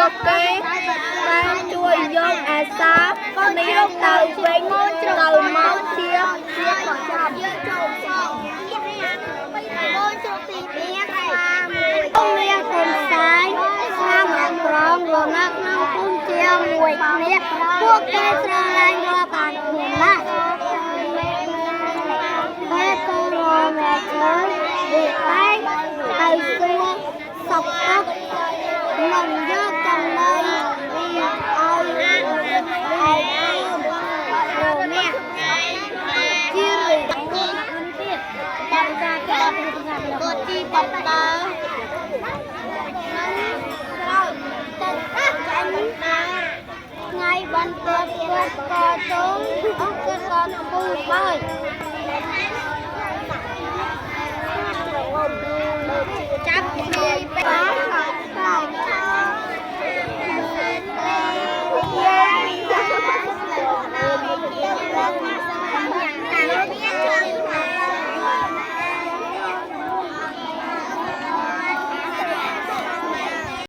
របស់គេបានជួយយកអាសាគ្នាទៅវិញទៅមកជាប្រចាំយើងចូលផងកូនជុកទី2ថាមួយមានកូនសាយស្នាមអក្រងលណាក់ក្នុងគុំជាមួយគ្នាពួកគេស្រឡាញ់រាល់បានគ្នាណាពេលទៅរកអ្នកជើងវាតែងទៅសួរសុខទុក្ខមិនយកចំណីពីឲ្យឯងលោកអ្នកជារឿងទៀតតាមការកត់ទីបបតើថ្ងៃបន្ទាប់គាត់ក៏ទៅអង្គក៏ពូបើ